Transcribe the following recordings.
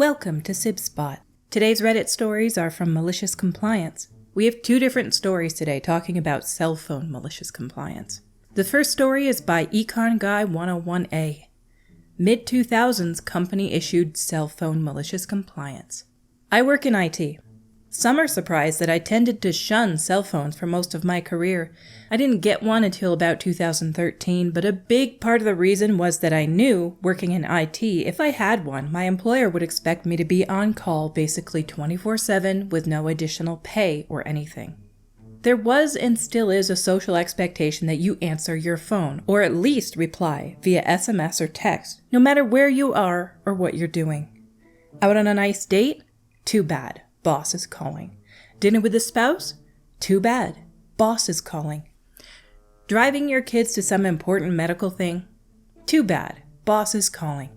Welcome to Sib Spot. Today's Reddit stories are from Malicious Compliance. We have two different stories today talking about cell phone malicious compliance. The first story is by Econ Guy 101A. Mid-2000s company-issued cell phone malicious compliance. I work in IT. Some are surprised that I tended to shun cell phones for most of my career. I didn't get one until about 2013, but a big part of the reason was that I knew, working in IT, if I had one, my employer would expect me to be on call basically 24/7 with no additional pay or anything. There was and still is a social expectation that you answer your phone, or at least reply via SMS or text, no matter where you are or what you're doing. Out on a nice date? Too bad. Boss is calling. Dinner with a spouse? Too bad. Boss is calling. Driving your kids to some important medical thing? Too bad. Boss is calling.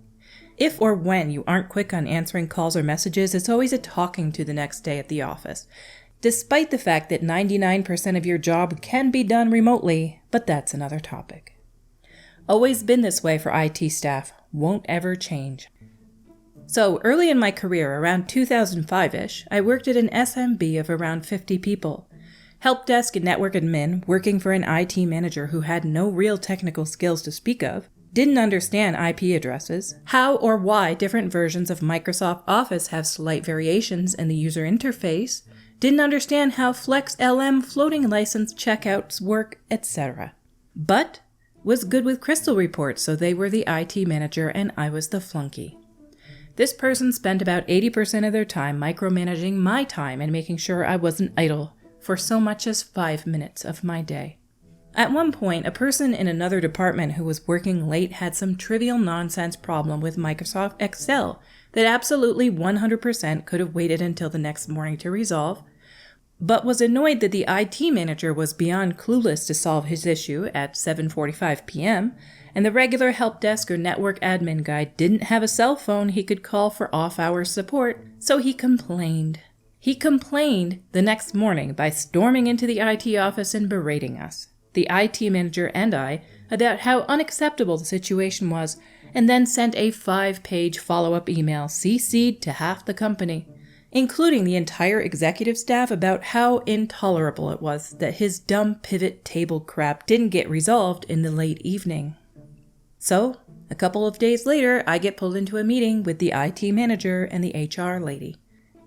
If or when you aren't quick on answering calls or messages, it's always a talking to the next day at the office. Despite the fact that 99% of your job can be done remotely, but that's another topic. Always been this way for IT staff. Won't ever change. So, early in my career, around 2005-ish, I worked at an SMB of around 50 people. Help desk and network admin, working for an IT manager who had no real technical skills to speak of, didn't understand IP addresses, how or why different versions of Microsoft Office have slight variations in the user interface, didn't understand how FlexLM floating license checkouts work, etc. But was good with Crystal reports, so they were the IT manager and I was the flunky. This person spent about 80% of their time micromanaging my time and making sure I wasn't idle for so much as 5 minutes of my day. At one point, a person in another department who was working late had some trivial nonsense problem with Microsoft Excel that absolutely 100% could have waited until the next morning to resolve, but was annoyed that the IT manager was beyond clueless to solve his issue at 7:45 p.m., and the regular help desk or network admin guy didn't have a cell phone he could call for off-hours support, so he complained. He complained the next morning by storming into the IT office and berating us, the IT manager and I, about how unacceptable the situation was, and then sent a 5-page follow-up email CC'd to half the company, including the entire executive staff, about how intolerable it was that his dumb pivot table crap didn't get resolved in the late evening. So, a couple of days later, I get pulled into a meeting with the IT manager and the HR lady.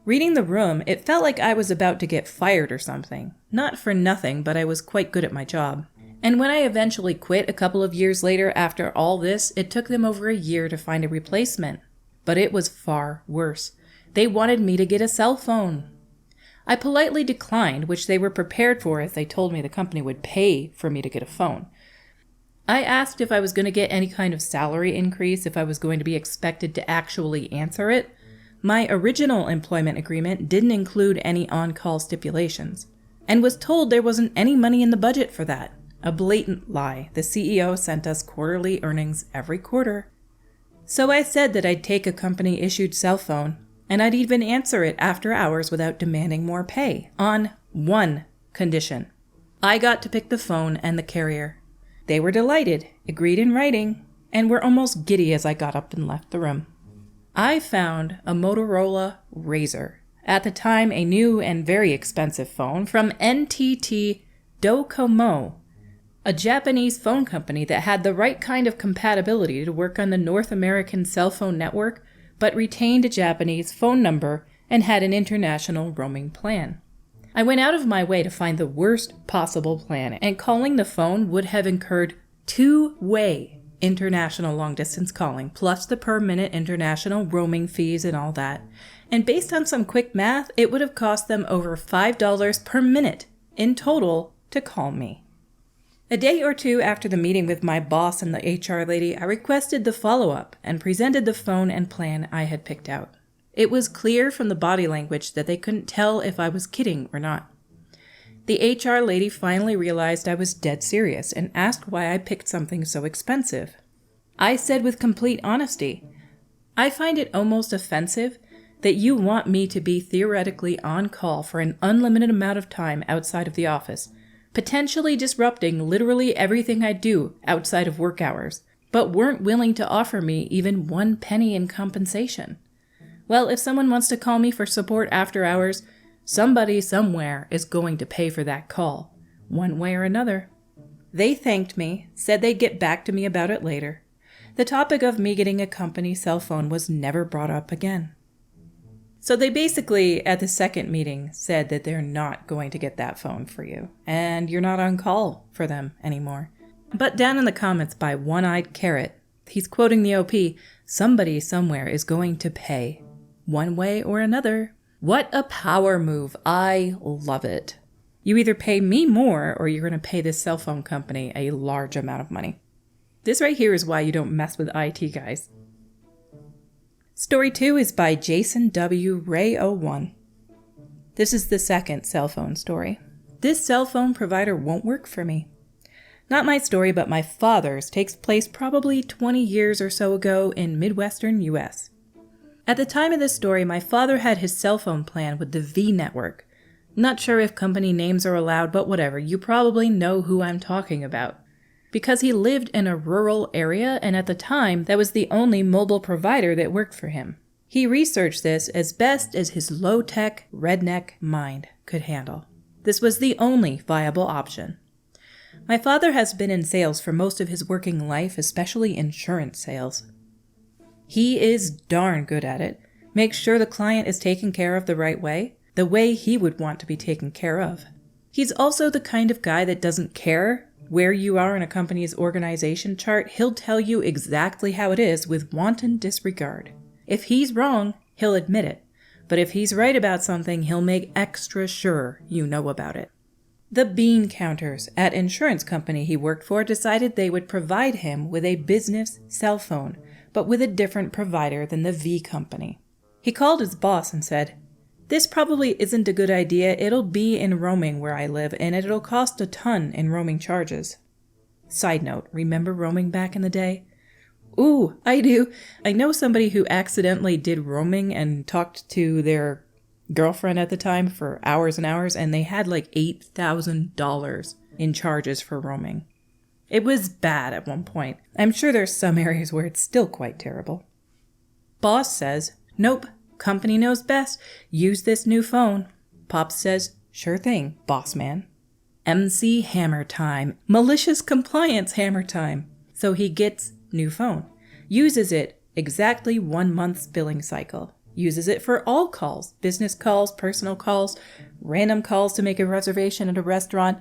Reading the room, it felt like I was about to get fired or something. Not for nothing, but I was quite good at my job. And when I eventually quit a couple of years later after all this, it took them over a year to find a replacement. But it was far worse. They wanted me to get a cell phone. I politely declined, which they were prepared for as they told me the company would pay for me to get a phone. I asked if I was going to get any kind of salary increase, if I was going to be expected to actually answer it. My original employment agreement didn't include any on-call stipulations, and was told there wasn't any money in the budget for that. A blatant lie. The CEO sent us quarterly earnings every quarter. So I said that I'd take a company-issued cell phone, and I'd even answer it after hours without demanding more pay, on one condition. I got to pick the phone and the carrier. They were delighted, agreed in writing, and were almost giddy as I got up and left the room. I found a Motorola Razr, at the time a new and very expensive phone from NTT Docomo, a Japanese phone company that had the right kind of compatibility to work on the North American cell phone network, but retained a Japanese phone number and had an international roaming plan. I went out of my way to find the worst possible plan, and calling the phone would have incurred two-way international long-distance calling, plus the per-minute international roaming fees and all that. And based on some quick math, it would have cost them over $5 per minute in total to call me. A day or two after the meeting with my boss and the HR lady, I requested the follow-up and presented the phone and plan I had picked out. It was clear from the body language that they couldn't tell if I was kidding or not. The HR lady finally realized I was dead serious and asked why I picked something so expensive. I said with complete honesty, I find it almost offensive that you want me to be theoretically on call for an unlimited amount of time outside of the office, potentially disrupting literally everything I do outside of work hours, but weren't willing to offer me even 1 penny in compensation. Well, if someone wants to call me for support after hours, somebody somewhere is going to pay for that call, one way or another. They thanked me, said they'd get back to me about it later. The topic of me getting a company cell phone was never brought up again. So they basically, at the second meeting, said that they're not going to get that phone for you, and you're not on call for them anymore. But down in the comments by One-Eyed Carrot, he's quoting the OP, somebody somewhere is going to pay, one way or another. What a power move. I love it. You either pay me more or you're going to pay this cell phone company a large amount of money. This right here is why you don't mess with IT guys. Story 2 is by Jason W. Ray 01. This is the second cell phone story. This cell phone provider won't work for me. Not my story, but my father's takes place probably 20 years or so ago in Midwestern US. At the time of this story, my father had his cell phone plan with the V network. Not sure if company names are allowed, but whatever, you probably know who I'm talking about. Because he lived in a rural area, and at the time, that was the only mobile provider that worked for him. He researched this as best as his low-tech, redneck mind could handle. This was the only viable option. My father has been in sales for most of his working life, especially insurance sales. He is darn good at it. Makes sure the client is taken care of the way he would want to be taken care of. He's also the kind of guy that doesn't care where you are in a company's organization chart. He'll tell you exactly how it is with wanton disregard. If he's wrong, he'll admit it. But if he's right about something, he'll make extra sure you know about it. The bean counters at insurance company he worked for decided they would provide him with a business cell phone, but with a different provider than the V company. He called his boss and said, "This probably isn't a good idea. It'll be in roaming where I live, and it'll cost a ton in roaming charges." Side note, remember roaming back in the day? Ooh, I do. I know somebody who accidentally did roaming and talked to their girlfriend at the time for hours and hours, and they had like $8,000 in charges for roaming. It was bad at one point. I'm sure there's some areas where it's still quite terrible. Boss says, "Nope, company knows best. Use this new phone." Pops says, "Sure thing, boss man." MC hammer time. Malicious compliance hammer time. So he gets new phone. Uses it exactly 1 month's billing cycle. Uses it for all calls. Business calls, personal calls, random calls to make a reservation at a restaurant.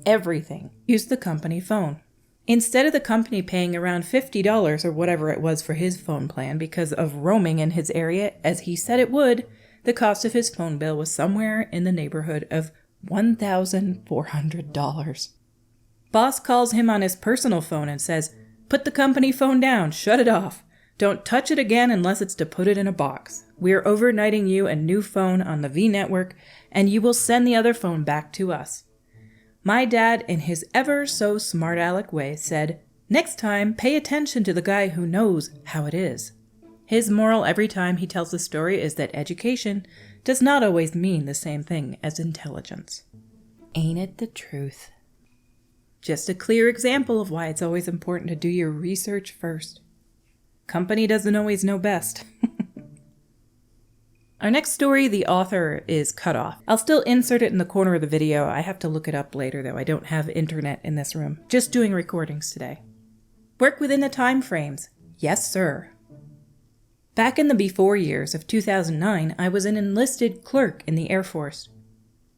Everything. Use the company phone. Instead of the company paying around $50 or whatever it was for his phone plan because of roaming in his area, as he said it would, the cost of his phone bill was somewhere in the neighborhood of $1,400. Boss calls him on his personal phone and says, "Put the company phone down, shut it off. Don't touch it again unless it's to put it in a box. We're overnighting you a new phone on the V network, and you will send the other phone back to us." My dad, in his ever so smart aleck way, said, "Next time, pay attention to the guy who knows how it is." His moral every time he tells the story is that education does not always mean the same thing as intelligence. Ain't it the truth? Just a clear example of why it's always important to do your research first. Company doesn't always know best. Our next story, the author is cut off. I'll still insert it in the corner of the video. I have to look it up later, though. I don't have internet in this room. Just doing recordings today. Work within the time frames. Yes, sir. Back in the before years of 2009, I was an enlisted clerk in the Air Force.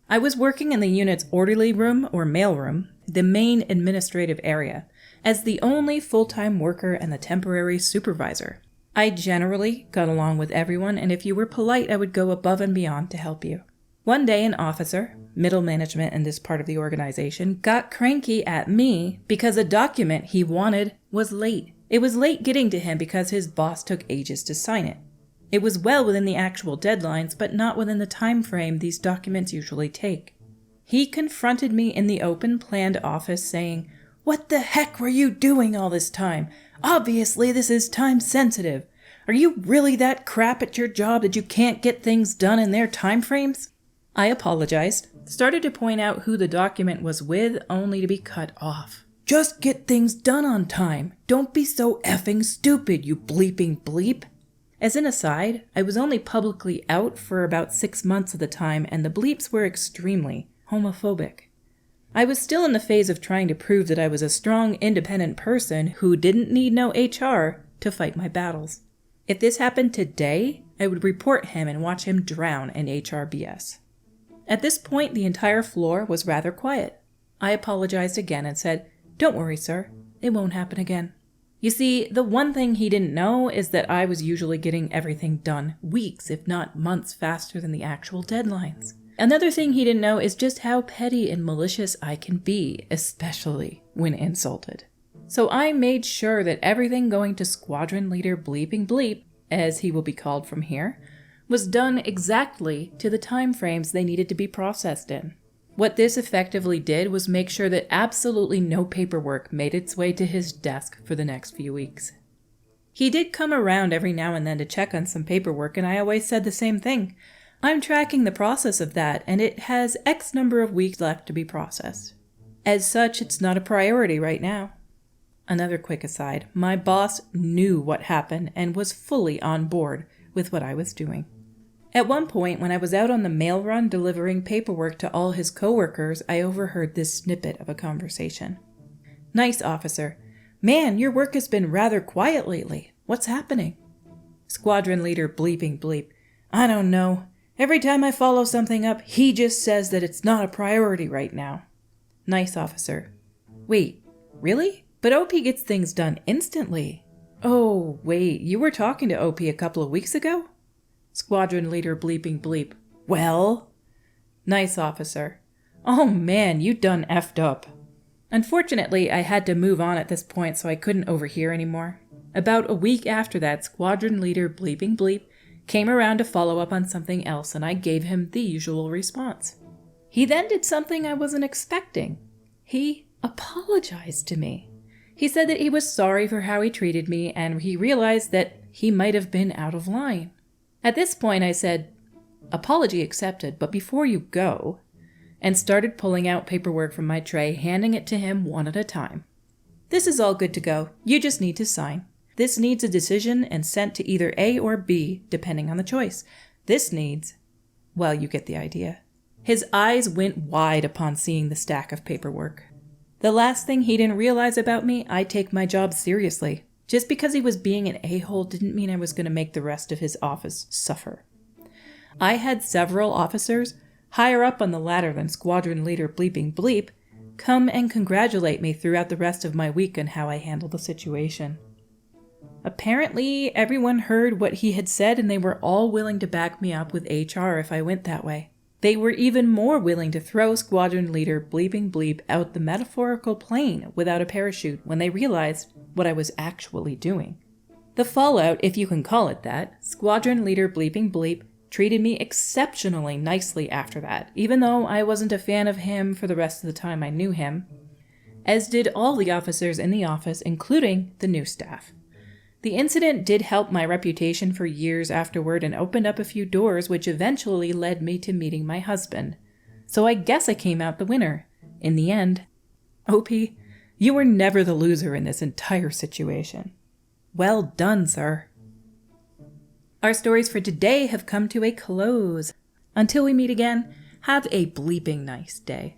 I was working in the unit's orderly room or mailroom, the main administrative area, as the only full-time worker and the temporary supervisor. I generally got along with everyone, and if you were polite, I would go above and beyond to help you. One day, an officer, middle management in this part of the organization, got cranky at me because a document he wanted was late. It was late getting to him because his boss took ages to sign it. It was well within the actual deadlines, but not within the time frame these documents usually take. He confronted me in the open, planned office saying, "What the heck were you doing all this time? Obviously, this is time sensitive. Are you really that crap at your job that you can't get things done in their time frames?" I apologized, started to point out who the document was with, only to be cut off. "Just get things done on time. Don't be so effing stupid, you bleeping bleep." As an aside, I was only publicly out for about 6 months at the time, and the bleeps were extremely homophobic. I was still in the phase of trying to prove that I was a strong, independent person who didn't need no HR to fight my battles. If this happened today, I would report him and watch him drown in HR BS. At this point, the entire floor was rather quiet. I apologized again and said, "Don't worry, sir. It won't happen again." You see, the one thing he didn't know is that I was usually getting everything done weeks, if not months, faster than the actual deadlines. Another thing he didn't know is just how petty and malicious I can be, especially when insulted. So I made sure that everything going to Squadron Leader Bleeping Bleep, as he will be called from here, was done exactly to the time frames they needed to be processed in. What this effectively did was make sure that absolutely no paperwork made its way to his desk for the next few weeks. He did come around every now and then to check on some paperwork, and I always said the same thing. I'm tracking the process of that, and it has X number of weeks left to be processed. As such, it's not a priority right now. Another quick aside, my boss knew what happened and was fully on board with what I was doing. At one point, when I was out on the mail run delivering paperwork to all his coworkers, I overheard this snippet of a conversation. "Nice, officer. Man, your work has been rather quiet lately. What's happening?" Squadron Leader Bleeping Bleep. "I don't know. Every time I follow something up, he just says that it's not a priority right now." Nice, officer. "Wait, really? But OP gets things done instantly." "Oh, wait, you were talking to OP a couple of weeks ago?" Squadron Leader Bleeping Bleep. "Well?" Nice, officer. "Oh man, you done effed up." Unfortunately, I had to move on at this point, so I couldn't overhear anymore. About a week after that, Squadron Leader Bleeping Bleep came around to follow up on something else, and I gave him the usual response. He then did something I wasn't expecting. He apologized to me. He said that he was sorry for how he treated me, and he realized that he might have been out of line. At this point, I said, "Apology accepted, but before you go," and started pulling out paperwork from my tray, handing it to him one at a time. "This is all good to go. You just need to sign. This needs a decision and sent to either A or B, depending on the choice. This needs..." Well, you get the idea. His eyes went wide upon seeing the stack of paperwork. The last thing he didn't realize about me, I take my job seriously. Just because he was being an a-hole didn't mean I was going to make the rest of his office suffer. I had several officers, higher up on the ladder than Squadron Leader Bleeping Bleep, come and congratulate me throughout the rest of my week on how I handled the situation. Apparently, everyone heard what he had said, and they were all willing to back me up with HR if I went that way. They were even more willing to throw Squadron Leader Bleeping Bleep out the metaphorical plane without a parachute when they realized what I was actually doing. The fallout, if you can call it that, Squadron Leader Bleeping Bleep treated me exceptionally nicely after that, even though I wasn't a fan of him for the rest of the time I knew him, as did all the officers in the office, including the new staff. The incident did help my reputation for years afterward and opened up a few doors, which eventually led me to meeting my husband. So I guess I came out the winner, in the end. OP, you were never the loser in this entire situation. Well done, sir. Our stories for today have come to a close. Until we meet again, have a bleeping nice day.